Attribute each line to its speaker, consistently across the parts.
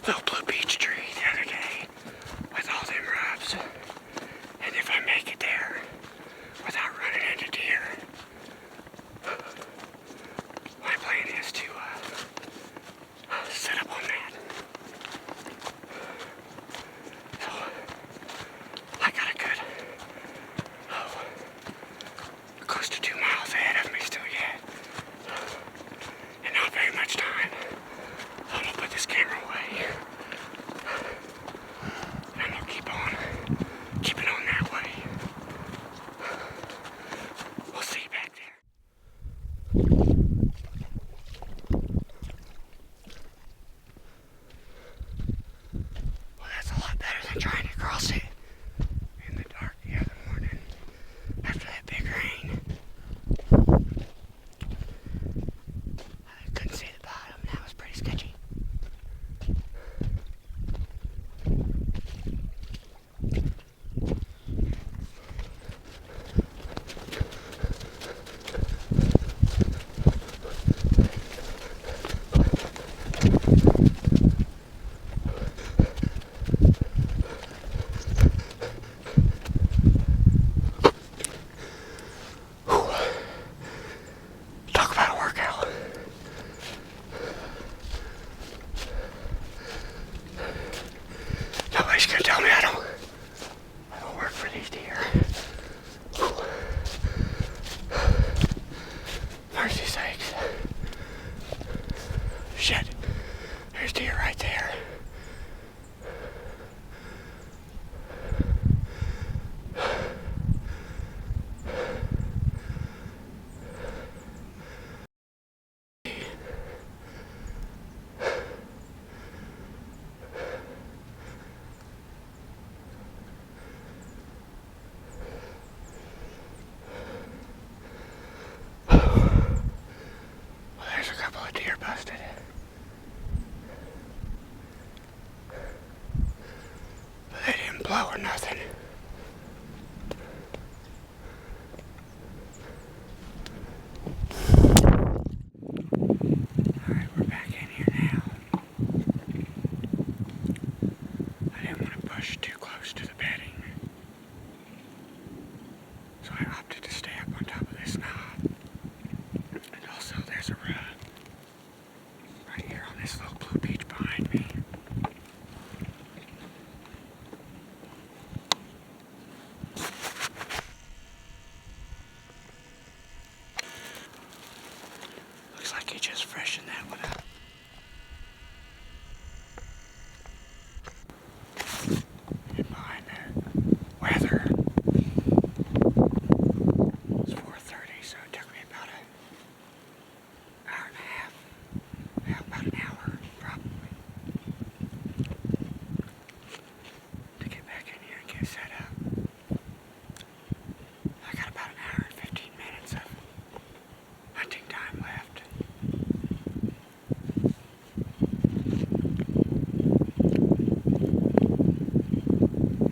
Speaker 1: little blue beech tree the other day with all them rubs. And if I make it there without running into deer, my plan is to set up on that. So I got a good, close to 2 miles ahead of me still yet. And not very much time. So I'm gonna put this camera away. And I'm gonna keep it on that way. We'll see you back there. Well, that's a lot better than trying to cross it in the dark the other morning after that big rain. I couldn't see the bottom. That was pretty sketchy. Talk about a workout. Nobody's gonna tell me I don't work for these deer. Mercy sakes. Shit. There's deer right there. Well, there's a couple of deer busted. But they didn't blow or nothing. Alright, we're back in here now. I didn't want to push too close to the bedding, so I opted to stay up on top of this knob. And also there's a rug right here on this little blue beech behind me. Looks like he just freshened that one up. And behind the weather, it's 4:30, so it took me about an hour and a half. Yeah, about an hour, probably, to get back in here and get set up. I got about an hour and 15 minutes of hunting time left.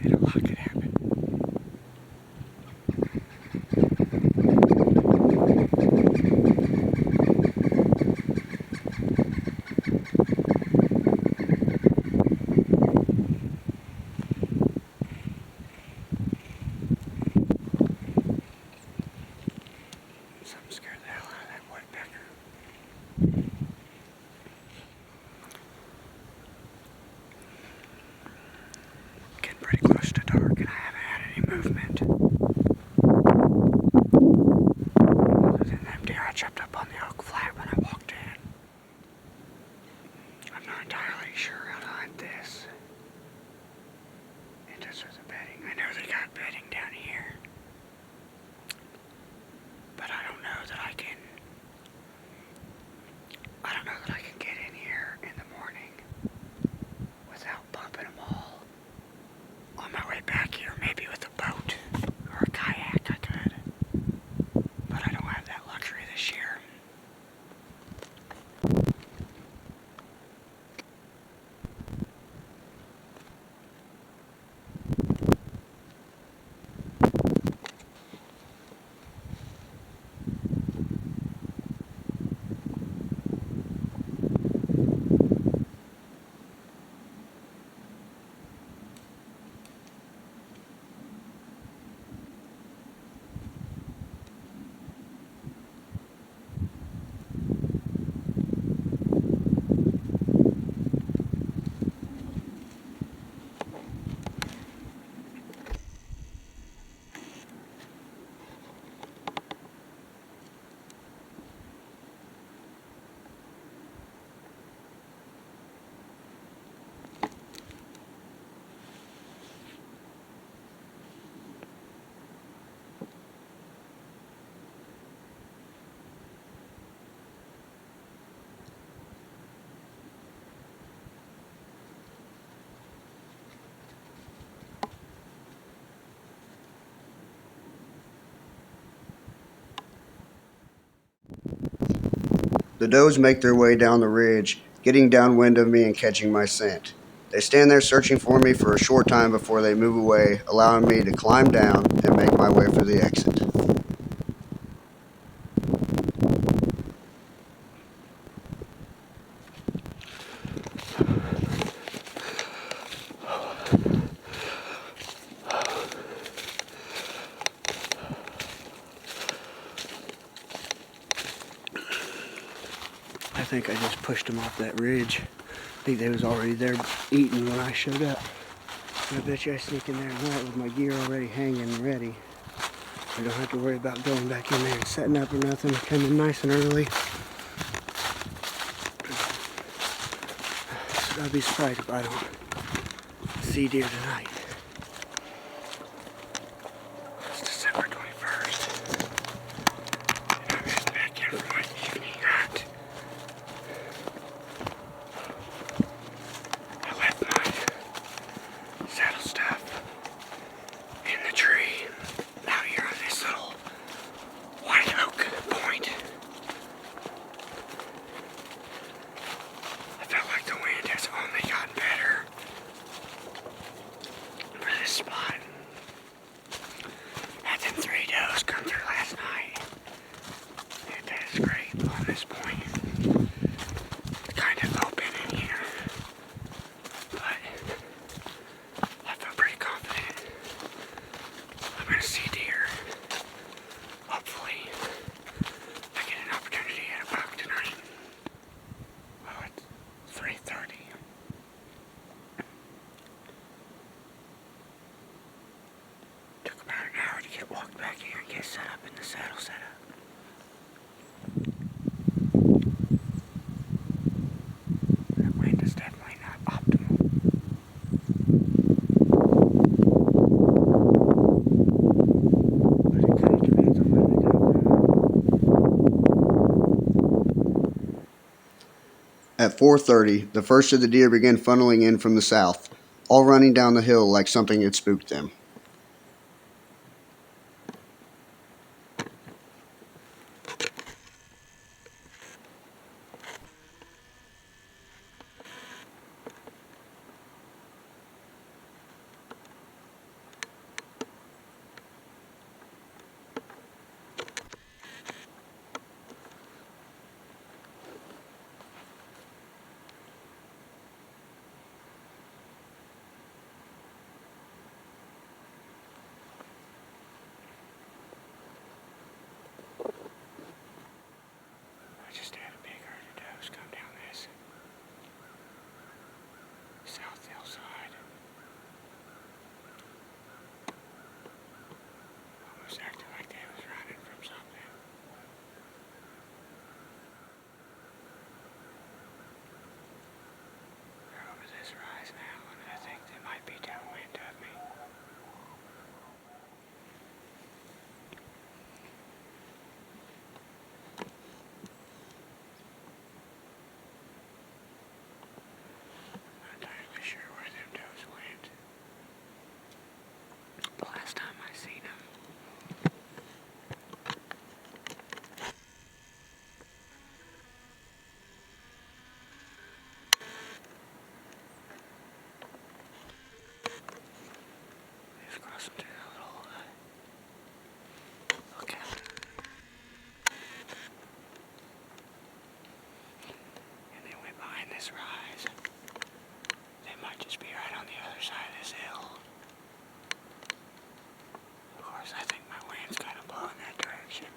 Speaker 1: And a lot could happen. Something scared the hell out of that woodpecker. Getting pretty close to dark and I haven't had any movement. Other than them deer I chopped up on the oak flat when I walked in. I'm not entirely sure how to hunt this. It does with the bedding. I know they got bedding down here. But I don't know that I can get in here in the morning without bumping them all. On my way back here, maybe with a boat or a kayak I could. But I don't have that luxury this year.
Speaker 2: The does make their way down the ridge, getting downwind of me and catching my scent. They stand there searching for me for a short time before they move away, allowing me to climb down and make my way for the exit.
Speaker 1: I think I just pushed them off that ridge. I think they was already there eating when I showed up. I bet you I sneak in there tonight with my gear already hanging and ready. I don't have to worry about going back in there and setting up or nothing. Come in nice and early. So I'd be surprised if I don't see deer tonight. It's December 21st. And I'm heading back in for my evening hunt. I left my saddle stuff in the tree out here on this little white oak point. I felt like the wind has only gotten better for this spot. Had them 3 does come through last night. And that is great on this point. It's kind of open in here. But I feel pretty confident I'm going to see deer. Hopefully I get an opportunity at a buck tonight. Well, it's 3:30. Took about an hour to get walked back here and get set up in the saddle setup. That wind is definitely not optimal. But it kind of depends on where they come from.
Speaker 2: At 4:30, the first of the deer began funneling in from the south, all running down the hill like something had spooked them.
Speaker 1: I just had a big herd of does come down this south hillside. Almost acted like they was running from something. They're over this rise now, and I think they might be downwind of me. Not entirely sure where them does went. The last time I seen them. Just crossing through a little lookout. And they went behind this rise. They might just be right on the other side of this hill. Of course, I think my wind's kind of blowing that direction.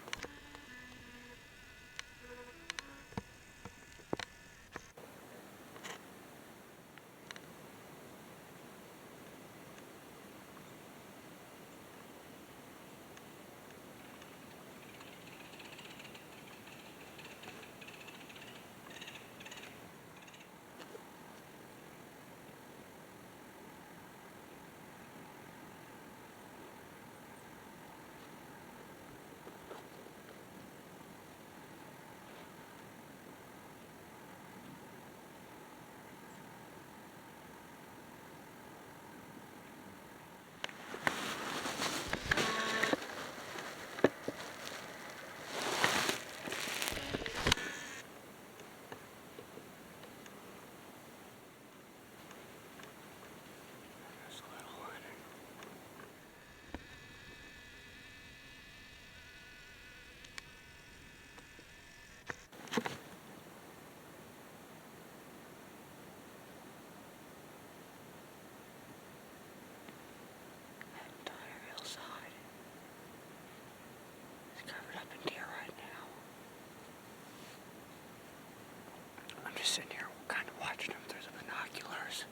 Speaker 1: just sitting here kind of watching them through the binoculars.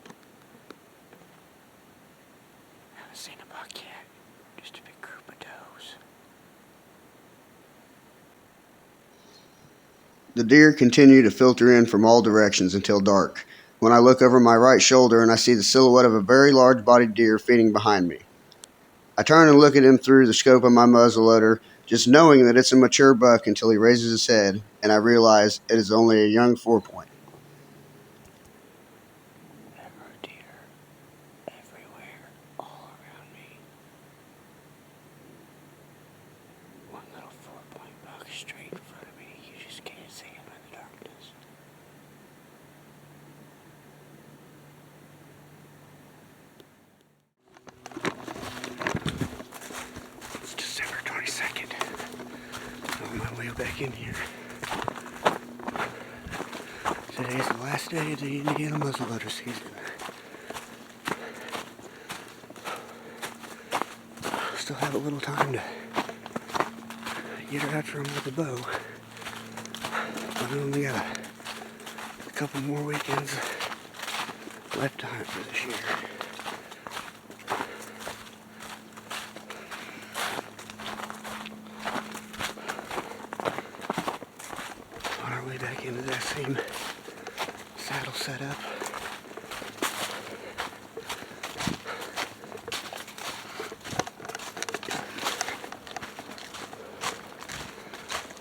Speaker 1: Haven't seen a buck yet, just a big group of does.
Speaker 2: The deer continue to filter in from all directions until dark, when I look over my right shoulder and I see the silhouette of a very large-bodied deer feeding behind me. I turn and look at him through the scope of my muzzleloader, just knowing that it's a mature buck until he raises his head, and I realize it is only a young 4-point.
Speaker 1: There are deer everywhere, all around me. One little 4-point buck straight in front of me. You just can't see him in the darkness. It's December 22nd. I'm on my way back in here. Today is the last day of the Indiana muzzleloader season. Still have a little time to get her after him with a bow. But I only got a couple more weekends left to hunt for this year. On our way back into that same saddle setup.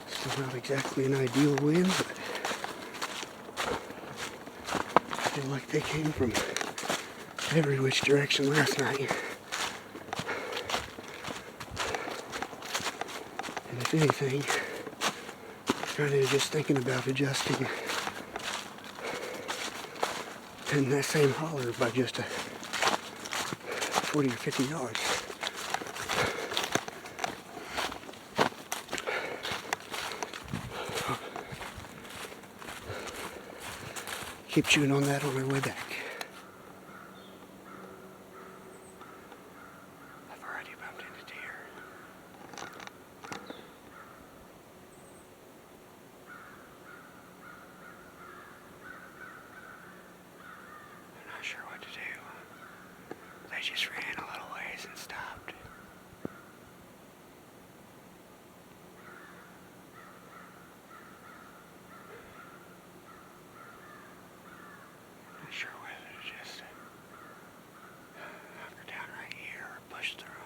Speaker 1: Still not exactly an ideal wind, but I feel like they came from every which direction last night. And if anything, kind of just thinking about adjusting in that same holler by just a 40 or 50 yards. Keep chewing on that on our way back. I've already bumped into deer. I'm not sure what to do. They just ran a little ways and stopped. I'm not sure whether to just hunker down right here or push through them.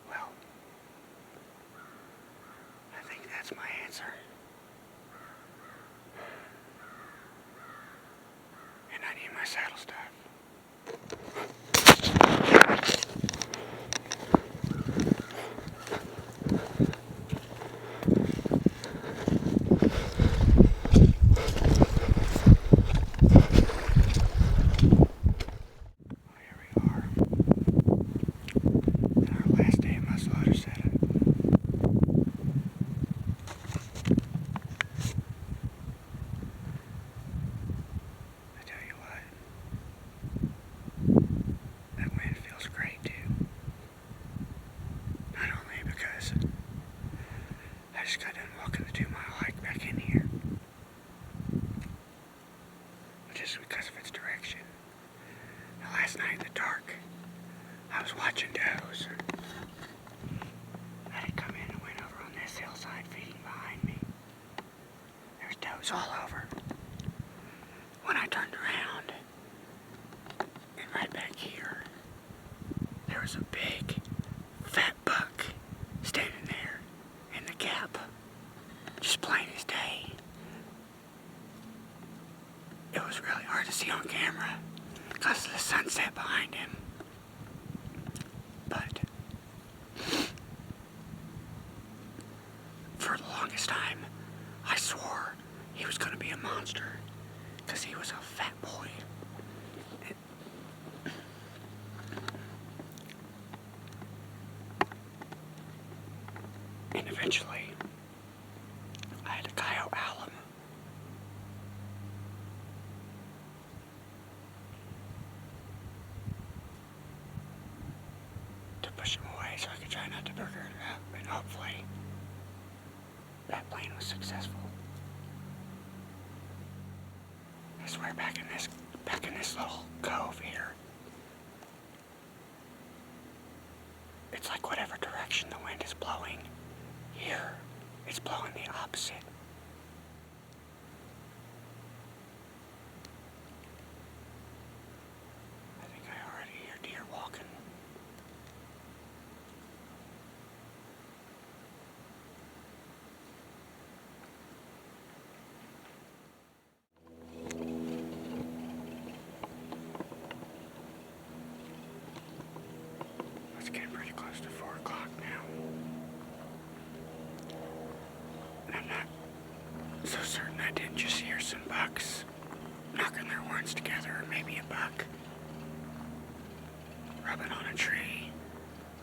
Speaker 1: Well, I think that's my answer. And I need my saddle stuff. Here we are. In our last day of muzzleloader setup. I tell you what, that wind feels great too. Not only because I just got done walking the 2-mile hike back in here, but just because of its direction. Now, last night in the dark, I was watching does. I had come in and went over on this hillside feeding behind me. There's does all over. When I turned around, and right back here, there was a big, fat buck standing there in the gap, just plain as day. It was really hard to see on camera because of the sun. And eventually, I had to coyote owl him. To push him away so I could try not to burger it up, and hopefully that plan was successful. I swear back in this little cove here, it's like whatever direction the wind is blowing, here it's blowing the opposite. I think I already hear deer walking. It's getting pretty close to 4 o'clock now. And I'm not so certain I didn't just hear some bucks knocking their horns together, or maybe a buck rubbing on a tree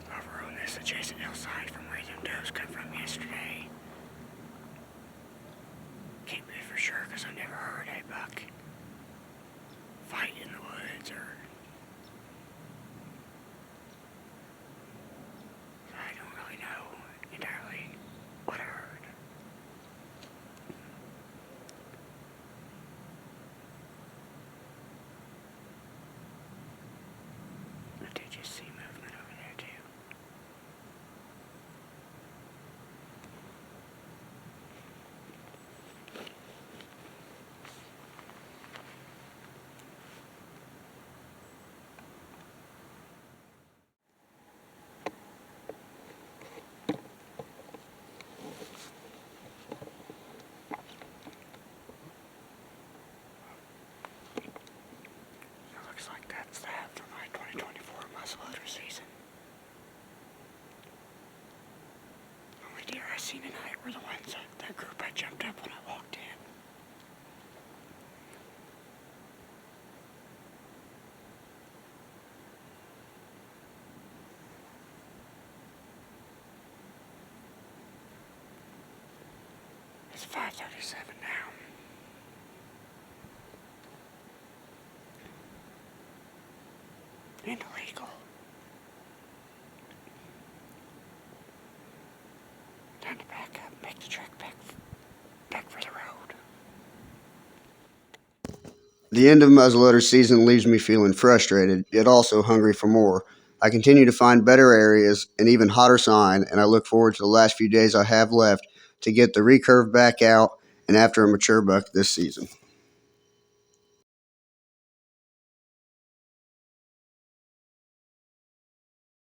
Speaker 1: over on this adjacent hillside from where them does come from yesterday. Can't be for sure because I never heard a buck fight in the woods, or I don't really know entirely what I heard. I did just see movement over there too. It looks like that's that for my 2024 muzzleloader season. Only deer I seen tonight were the ones that group I jumped up when I walked in. It's 5:37 now. And illegal. Time to back up, make the trek back for the road.
Speaker 2: The end of muzzleloader season leaves me feeling frustrated, yet also hungry for more. I continue to find better areas and even hotter sign, and I look forward to the last few days I have left to get the recurve back out and after a mature buck this season.